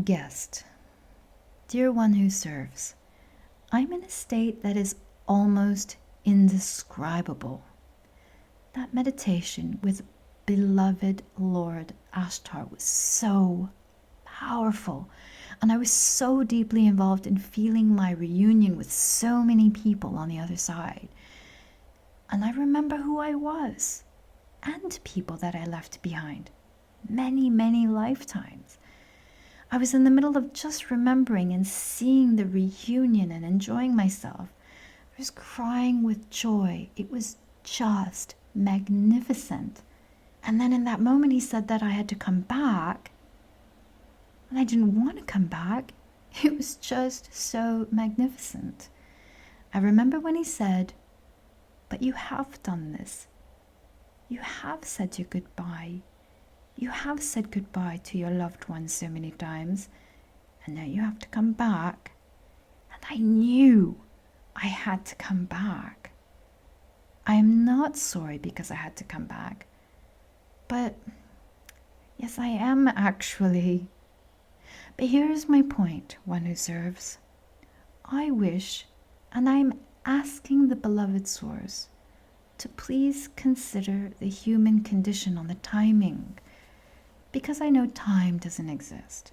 Guest, dear one who serves, I'm in a state that is almost indescribable. That meditation with beloved Lord Ashtar was so powerful, and I was so deeply involved in feeling my reunion with so many people on the other side. And I remember who I was and people that I left behind. Many, many lifetimes. I was in the middle of just remembering and seeing the reunion and enjoying myself. I was crying with joy. It was just magnificent. And then in that moment he said that I had to come back. And I didn't want to come back. It was just so magnificent. I remember when he said, but you have done this. You have said your goodbye. You have said goodbye to your loved ones so many times. And now you have to come back. And I knew I had to come back. I am not sorry because I had to come back. But yes, I am actually. But here's my point, one who serves. I wish, and I'm asking the beloved source, to please consider the human condition on the timing, because I know time doesn't exist.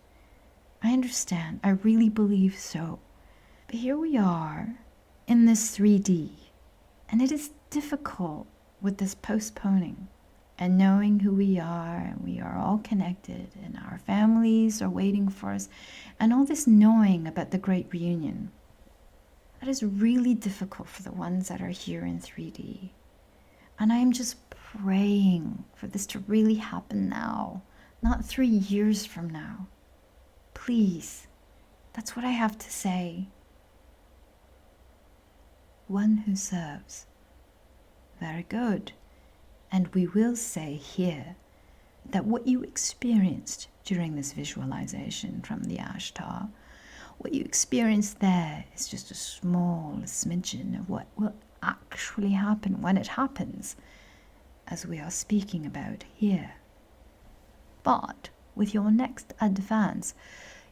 I understand, I really believe so. But here we are in this 3D, and it is difficult with this postponing. And knowing who we are, and we are all connected, and our families are waiting for us, and all this knowing about the great reunion. That is really difficult for the ones that are here in 3D. And I am just praying for this to really happen now, not 3 years from now. Please, that's what I have to say. One who serves. Very good. And we will say here that what you experienced during this visualization from the Ashtar, what you experienced there is just a small smidgen of what will actually happen when it happens, as we are speaking about here. But with your next advance,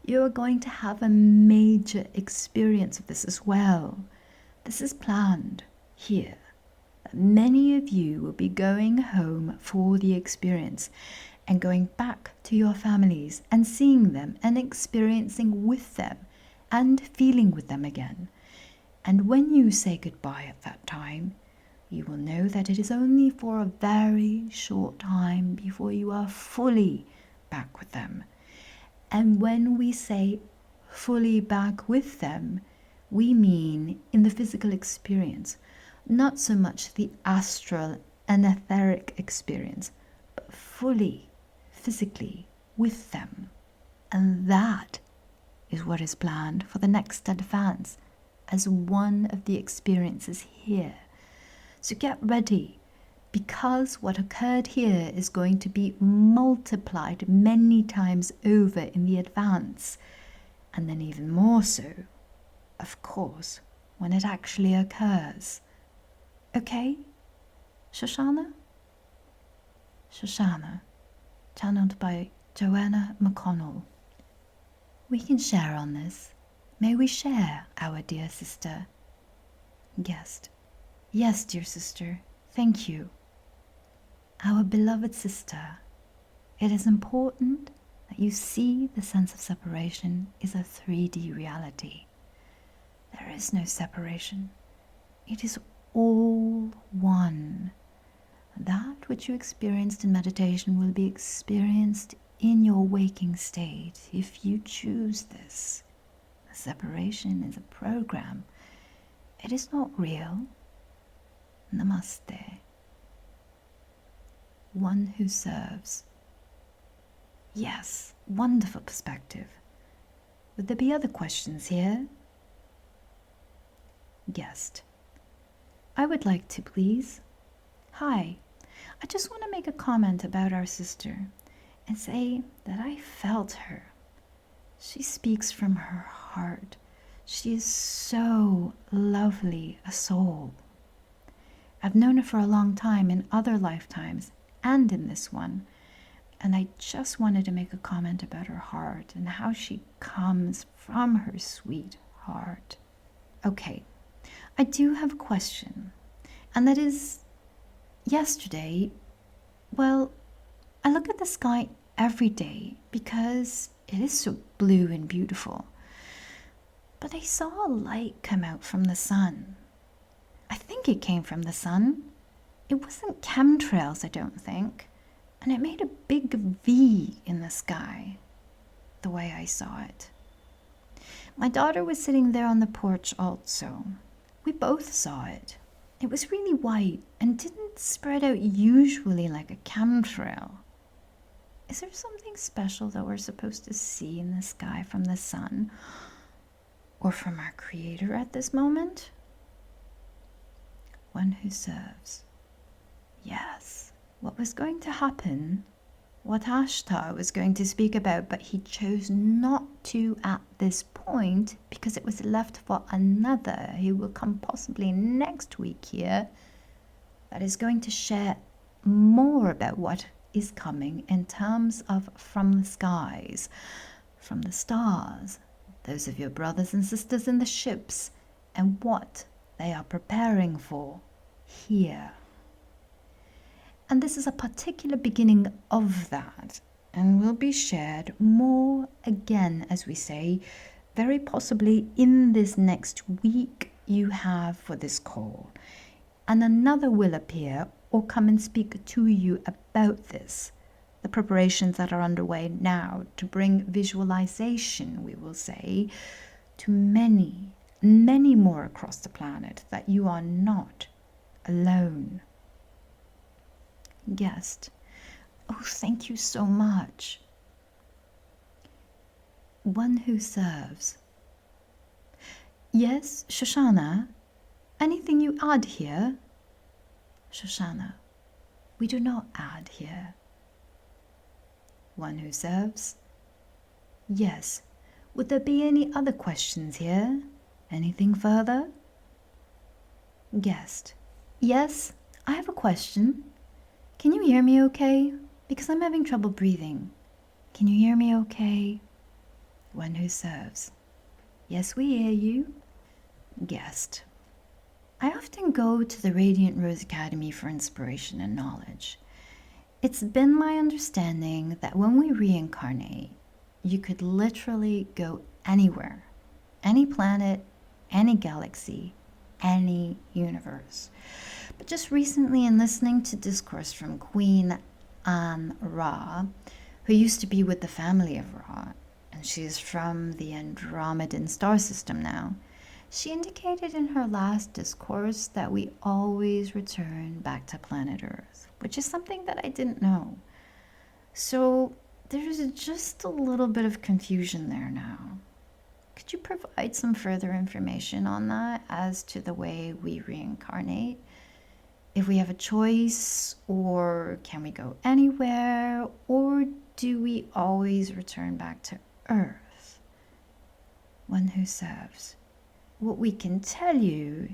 you are going to have a major experience of this as well. This is planned here. Many of you will be going home for the experience and going back to your families and seeing them and experiencing with them and feeling with them again. And when you say goodbye at that time, you will know that it is only for a very short time before you are fully back with them. And when we say fully back with them, we mean in the physical experience. Not so much the astral and etheric experience, but fully, physically, with them. And that is what is planned for the next advance as one of the experiences here. So get ready, because what occurred here is going to be multiplied many times over in the advance, and then even more so, of course, when it actually occurs. Okay? Shoshana? Shoshana, channeled by Joanna McConnell. We can share on this. May we share, our dear sister? Guest. Yes, dear sister, thank you. Our beloved sister, it is important that you see the sense of separation is a 3D reality. There is no separation. It is all one. That which you experienced in meditation will be experienced in your waking state if you choose this. The separation is a program. It is not real. Namaste. One who serves. Yes, wonderful perspective. Would there be other questions here? Guest. I would like to, please. Hi, I just want to make a comment about our sister and say that I felt her. She speaks from her heart. She is so lovely a soul. I've known her for a long time in other lifetimes and in this one, And I just wanted to make a comment about her heart and how she comes from her sweet heart. Okay, I do have a question. And that is, yesterday, well, I look at the sky every day because it is so blue and beautiful. But I saw a light come out from the sun. I think it came from the sun. It wasn't chemtrails, I don't think. And it made a big V in the sky, the way I saw it. My daughter was sitting there on the porch also. We both saw it. It was really white and didn't spread out usually like a chemtrail. Is there something special that we're supposed to see in the sky from the sun or from our Creator at this moment? One who serves. Yes. What was going to happen, what Ashtar was going to speak about, but he chose not to at this point because it was left for another who will come possibly next week here, that is going to share more about what is coming in terms of from the skies, from the stars, those of your brothers and sisters in the ships, and what they are preparing for here. And this is a particular beginning of that, and will be shared more again, as we say, very possibly in this next week you have for this call. And another will appear or come and speak to you about this. The preparations that are underway now to bring visualization, we will say, to many, many more across the planet, that you are not alone. Guest. Oh, thank you so much. One who serves. Yes, Shoshana. Anything you add here? Shoshana. We do not add here. One who serves. Yes. Would there be any other questions here? Anything further? Guest. Yes, I have a question. Can you hear me okay? Because I'm having trouble breathing. Can you hear me okay? One who serves. Yes, we hear you. Guest. I often go to the Radiant Rose Academy for inspiration and knowledge. It's been my understanding that when we reincarnate, you could literally go anywhere, any planet, any galaxy, any universe. But just recently, in listening to discourse from Queen Anne Ra, who used to be with the family of Ra, and she is from the Andromedan star system now, she indicated in her last discourse that we always return back to planet Earth, which is something that I didn't know. So there's just a little bit of confusion there now. Could you provide some further information on that as to the way we reincarnate? If we have a choice, or can we go anywhere, or do we always return back to Earth? One who serves. What we can tell you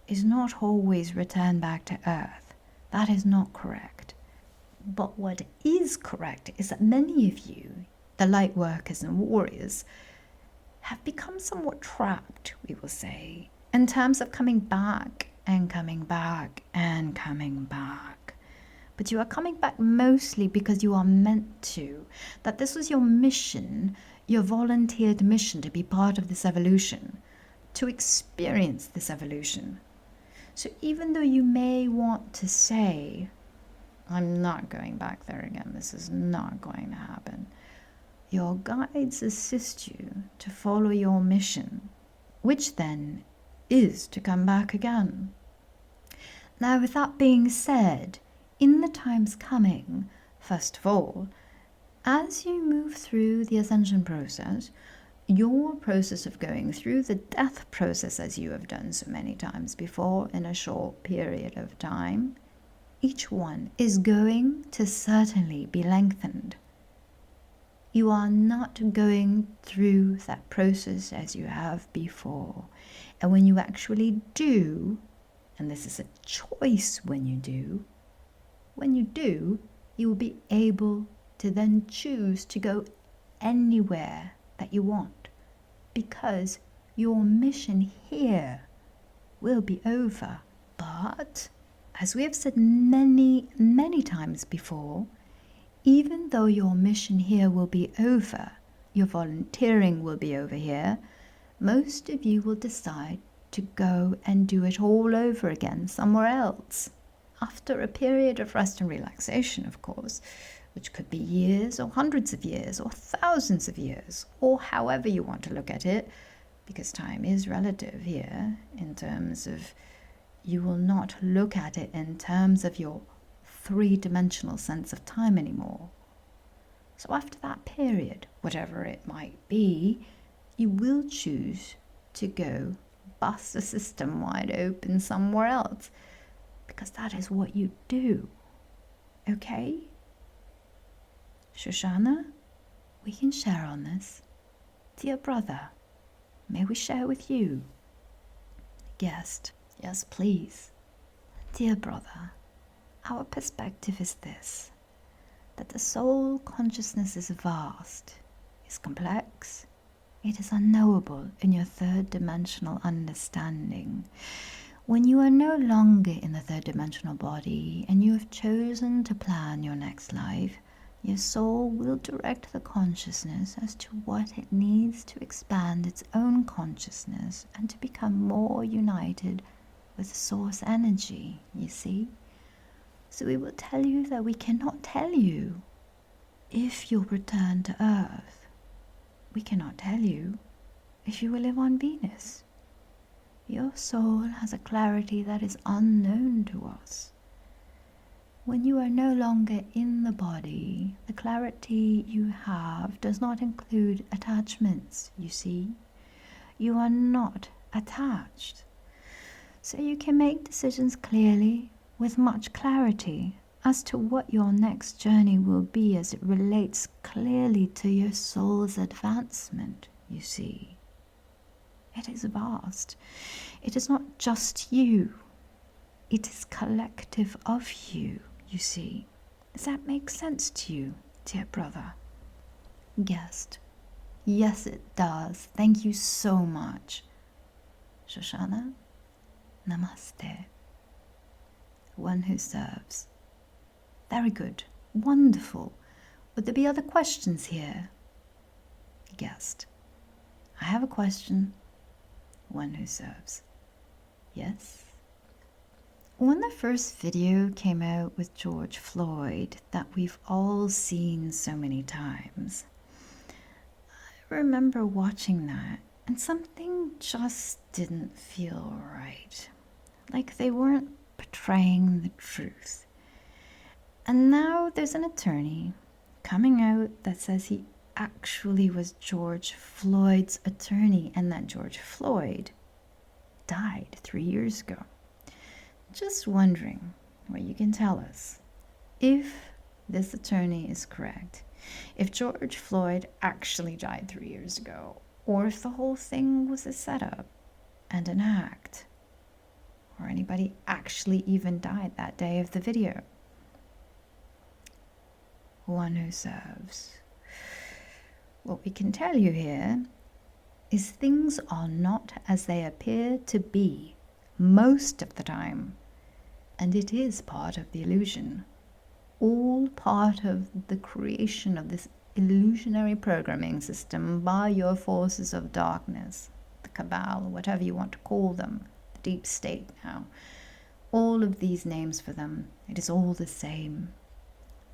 is not always return back to Earth. That is not correct. But what is correct is that many of you, the light workers and warriors, have become somewhat trapped, we will say, in terms of coming back and coming back and coming back. But you are coming back mostly because you are meant to, that this was your mission, your volunteered mission to be part of this evolution, to experience this evolution. So even though you may want to say, I'm not going back there again, this is not going to happen, your guides assist you to follow your mission, which then is to come back again. Now, with that being said, in the times coming, first of all, as you move through the ascension process, your process of going through the death process, as you have done so many times before in a short period of time, each one is going to certainly be lengthened. You are not going through that process as you have before. And when you actually do, and this is a choice when you do, you will be able to then choose to go anywhere that you want, because your mission here will be over. But, as we have said many, many times before, even though your mission here will be over, your volunteering will be over here, most of you will decide to go and do it all over again somewhere else. After a period of rest and relaxation, of course, which could be years or hundreds of years or thousands of years, or however you want to look at it, because time is relative here in terms of you will not look at it in terms of your three-dimensional sense of time anymore. So after that period, whatever it might be, you will choose to go bust the system wide open somewhere else, because that is what you do. Okay? Shoshana, we can share on this. Dear brother, may we share with you? Guest, yes, please. Dear brother, our perspective is this, that the soul consciousness is vast, is complex, it is unknowable in your third-dimensional understanding. When you are no longer in the third-dimensional body and you have chosen to plan your next life, your soul will direct the consciousness as to what it needs to expand its own consciousness and to become more united with source energy, you see? So we will tell you that we cannot tell you if you'll return to Earth. We cannot tell you if you will live on Venus. Your soul has a clarity that is unknown to us. When you are no longer in the body, the clarity you have does not include attachments, you see. You are not attached. So you can make decisions clearly, with much clarity, as to what your next journey will be as it relates clearly to your soul's advancement, you see. It is vast. It is not just you. It is collective of you, you see. Does that make sense to you, dear brother? Guest, yes it does. Thank you so much. Shoshana, namaste. One who serves. Very good. Wonderful. Would there be other questions here? Guest, I have a question. One who serves. Yes? When the first video came out with George Floyd that we've all seen so many times, I remember watching that and something just didn't feel right. Like they weren't portraying the truth. And now there's an attorney coming out that says he actually was George Floyd's attorney and that George Floyd died 3 years ago. Just wondering what you can tell us. If this attorney is correct, if George Floyd actually died 3 years ago, or if the whole thing was a setup and an act, or anybody actually even died that day of the video. One who serves. What we can tell you here is things are not as they appear to be most of the time, and it is part of the illusion, all part of the creation of this illusionary programming system by your forces of darkness, the cabal, whatever you want to call them, the deep state now. All of these names for them, it is all the same.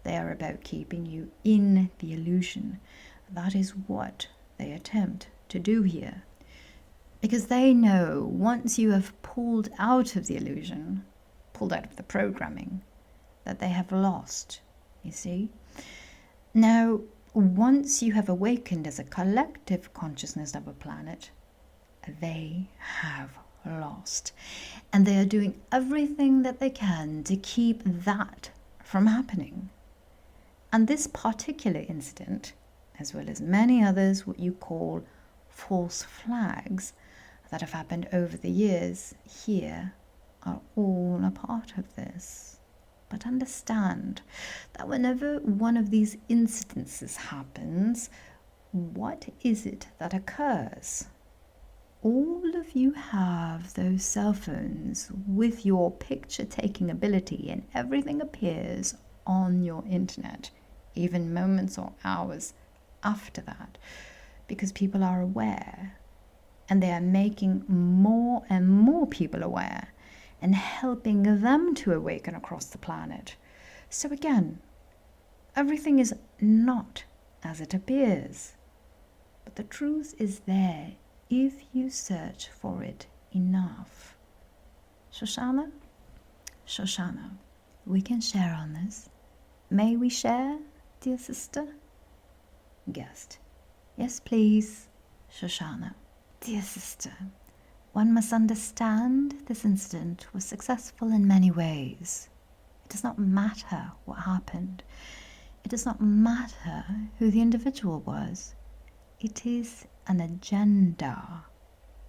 They are about keeping you in the illusion. That is what they attempt to do here. Because they know once you have pulled out of the illusion, pulled out of the programming, that they have lost, you see. Now, once you have awakened as a collective consciousness of a planet, they have lost. And they are doing everything that they can to keep that from happening. And this particular incident, as well as many others, what you call false flags that have happened over the years here, are all a part of this. But understand that whenever one of these incidences happens, what is it that occurs? All of you have those cell phones with your picture taking ability, and everything appears on your internet, even moments or hours after that, because people are aware, and they are making more and more people aware and helping them to awaken across the planet. So again, everything is not as it appears, but the truth is there if you search for it enough. Shoshana? Shoshana, we can share on this. May we share, dear sister? Guest. Yes, please, Shoshana. Dear sister, one must understand this incident was successful in many ways. It does not matter what happened. It does not matter who the individual was. It is an agenda.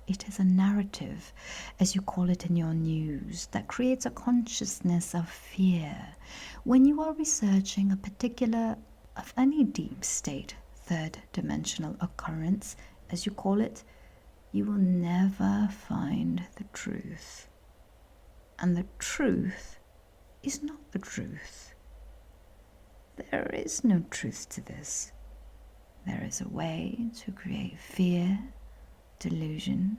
It is a narrative, as you call it in your news, that creates a consciousness of fear. When you are researching a particular, of any deep state, third dimensional occurrence, as you call it, you will never find the truth. And the truth is not the truth. There is no truth to this. There is a way to create fear, delusion,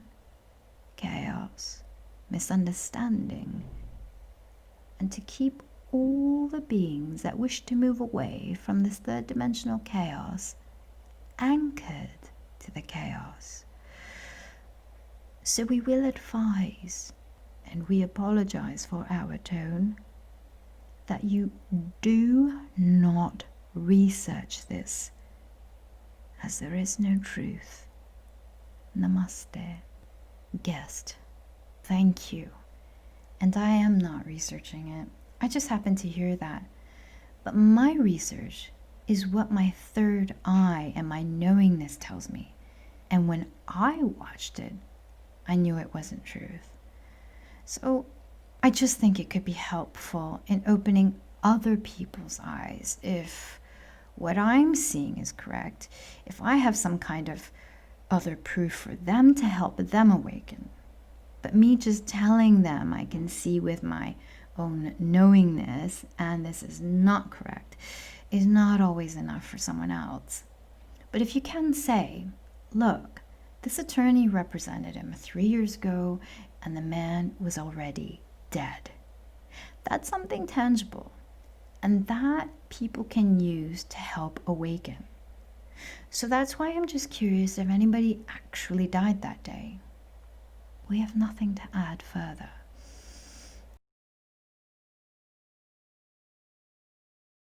chaos, misunderstanding, and to keep all the beings that wish to move away from this third dimensional chaos anchored to the chaos. So we will advise, and we apologize for our tone, that you do not research this, as there is no truth. Namaste. Guest, thank you. And I am not researching it. I just happened to hear that. But my research is what my third eye and my knowingness tells me. And when I watched it, I knew it wasn't truth. So I just think it could be helpful in opening other people's eyes if what I'm seeing is correct, if I have some kind of other proof for them to help them awaken. But me just telling them I can see with my own knowingness and this is not correct is not always enough for someone else. But if you can say, look, this attorney represented him 3 years ago and the man was already dead. That's something tangible, and that people can use to help awaken. So that's why I'm just curious if anybody actually died that day. We have nothing to add further.